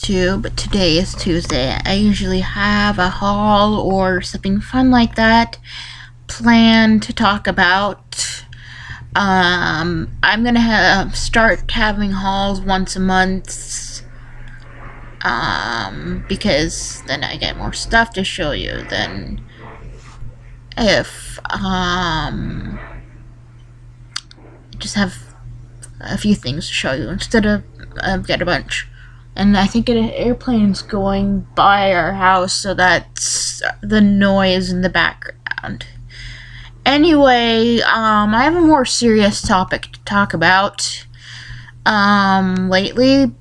to, but today is Tuesday. I usually have a haul or something fun like that planned to talk about. I'm gonna start having hauls once a month, because then I get more stuff to show you than if, just have a few things to show you instead of get a bunch. And I think an airplane's going by our house, so that's the noise in the background. Anyway, I have a more serious topic to talk about. Lately,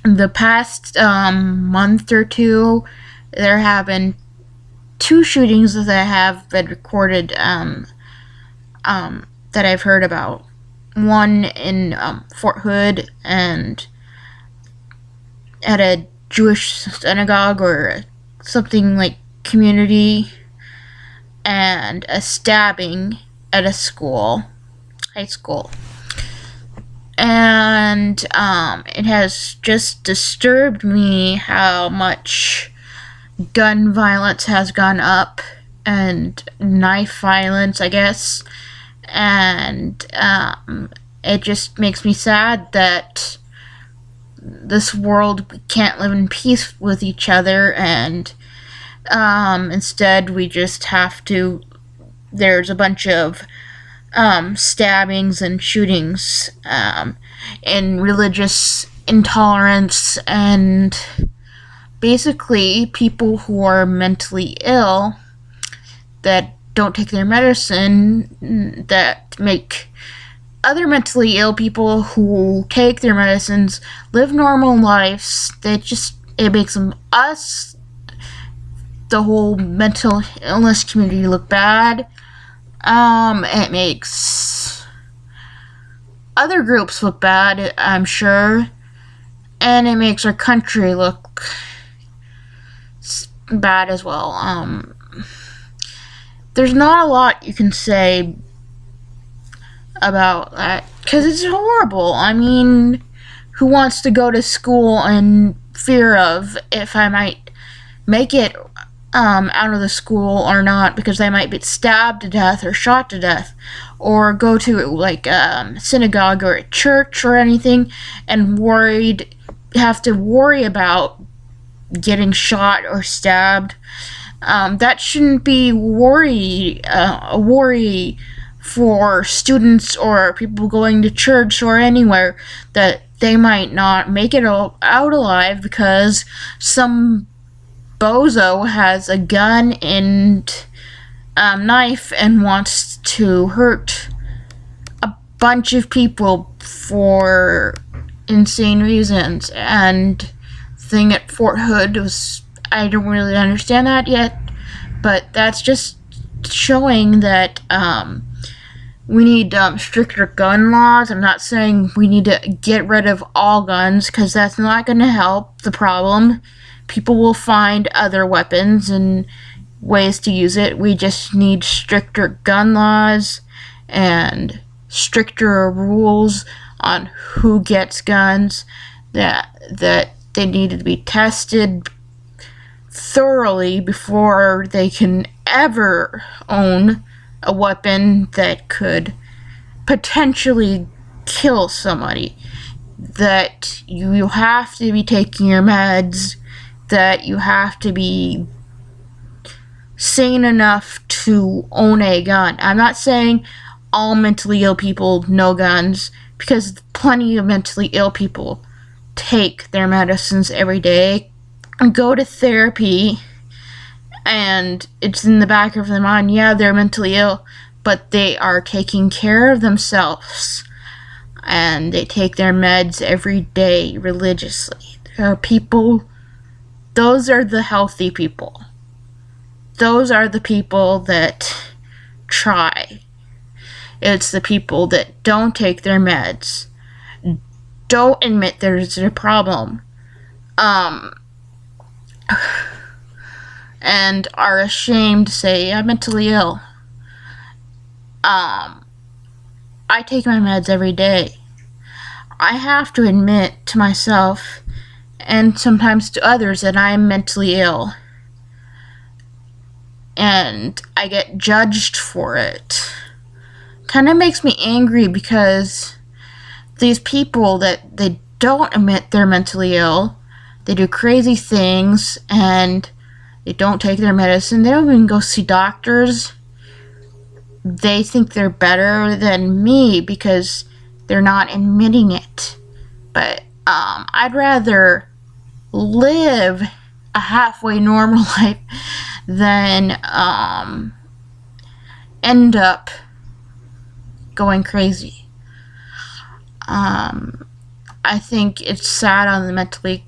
the past month or two, there have been two shootings that have been recorded that I've heard about. One in Fort Hood and at a Jewish synagogue or something like community, and a stabbing at a school, high school. And it has just disturbed me how much gun violence has gone up, and knife violence, I guess. And it just makes me sad that this world, we can't live in peace with each other, and instead we just have to, there's a bunch of stabbings and shootings, and religious intolerance, and basically people who are mentally ill that don't take their medicine, that make other mentally ill people who take their medicines live normal lives. It makes us, the whole mental illness community, look bad. It makes other groups look bad, I'm sure, and it makes our country look bad as well. There's not a lot you can say about that, because it's horrible. I mean, who wants to go to school in fear of if I might make it out of the school or not, because I might be stabbed to death or shot to death, or go to like a synagogue or a church or anything and have to worry about getting shot or stabbed. That shouldn't be a worry for students or people going to church or anywhere, that they might not make it out alive because some bozo has a gun and knife and wants to hurt a bunch of people for insane reasons. And the thing at Fort Hood was, I don't really understand that yet, but that's just showing that we need stricter gun laws. I'm not saying we need to get rid of all guns, because that's not going to help the problem. People will find other weapons and ways to use it. We just need stricter gun laws and stricter rules on who gets guns, that they need to be tested thoroughly before they can ever own a weapon that could potentially kill somebody. That you have to be taking your meds, that you have to be sane enough to own a gun. I'm not saying all mentally ill people no guns, because plenty of mentally ill people take their medicines every day and go to therapy, and it's in the back of their mind, yeah, they're mentally ill, but they are taking care of themselves, and they take their meds every day religiously. There are people, those are the healthy people. Those are the people that try. It's the people that don't take their meds, don't admit there's a problem, and are ashamed to say, I'm mentally ill. I take my meds every day. I have to admit to myself and sometimes to others that I am mentally ill. And I get judged for it. Kind of makes me angry because these people that they don't admit they're mentally ill, they do crazy things, and they don't take their medicine, they don't even go see doctors. They think they're better than me because they're not admitting it. But I'd rather live a halfway normal life than end up going crazy. I think it's sad on the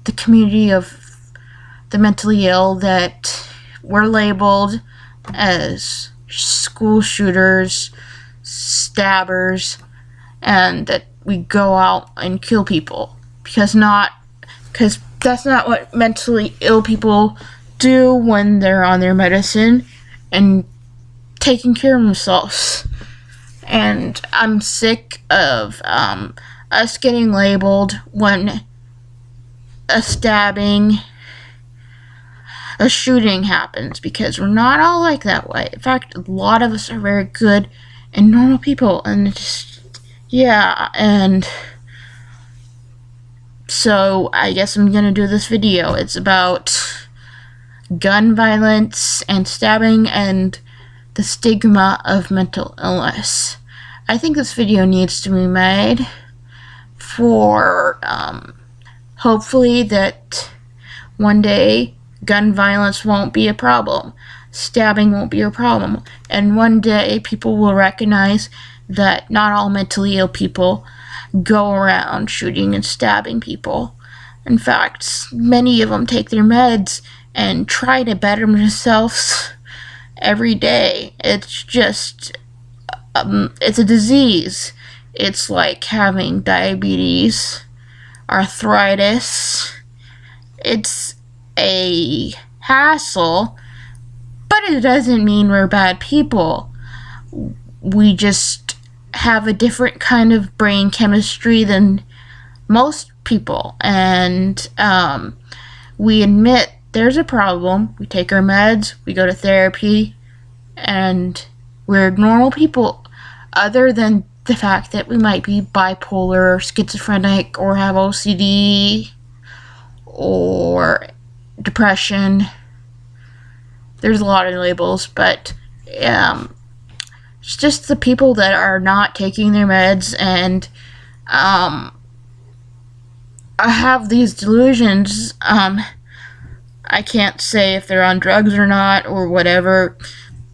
the community of the mentally ill that we're labeled as school shooters, stabbers, and that we go out and kill people because that's not what mentally ill people do when they're on their medicine and taking care of themselves. And I'm sick of us getting labeled when a stabbing, a shooting happens, because we're not all like that way. In fact, a lot of us are very good and normal people, and it's just, yeah, and so I guess I'm gonna do this video. It's about gun violence and stabbing and the stigma of mental illness. I think this video needs to be made for hopefully that one day gun violence won't be a problem, stabbing won't be a problem, and one day people will recognize that not all mentally ill people go around shooting and stabbing people. In fact, many of them take their meds and try to better themselves every day. It's just it's a disease. It's like having diabetes, arthritis. It's a hassle, but it doesn't mean we're bad people. We just have a different kind of brain chemistry than most people, and we admit there's a problem, we take our meds, we go to therapy, and we're normal people, other than the fact that we might be bipolar or schizophrenic or have OCD or depression. There's a lot of labels, but it's just the people that are not taking their meds and have these delusions. I can't say if they're on drugs or not or whatever,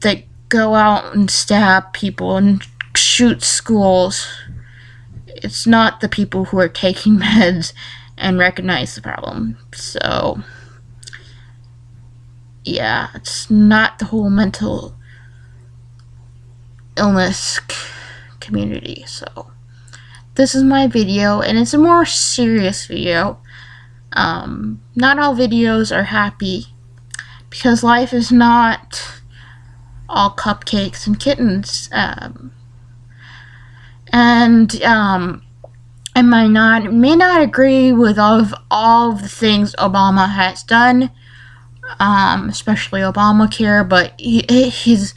that go out and stab people and shoot schools. It's not the people who are taking meds and recognize the problem. So yeah, it's not the whole mental illness community. So this is my video, and it's a more serious video. Not all videos are happy, because life is not all cupcakes and kittens. I may not agree with all of the things Obama has done, especially Obamacare, but he's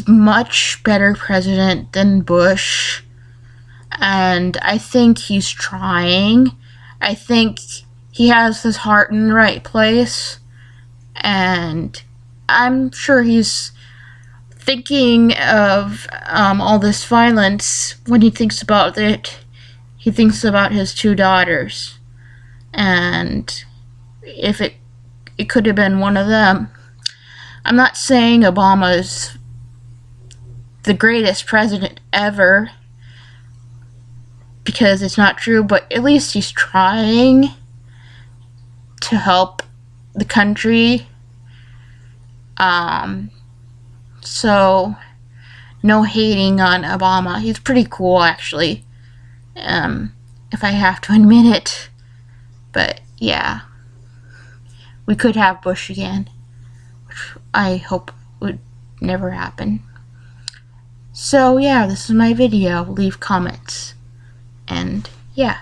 much better president than Bush, and I think he's trying. I think he has his heart in the right place, and I'm sure he's thinking of all this violence when he thinks about it. He thinks about his 2 daughters, and if it could have been one of them. I'm not saying Obama's the greatest president ever, because it's not true, but at least he's trying to help the country. So no hating on Obama. He's pretty cool, actually, if I have to admit it. But yeah, we could have Bush again, which I hope would never happen. So yeah, this is my video. Leave comments, and yeah.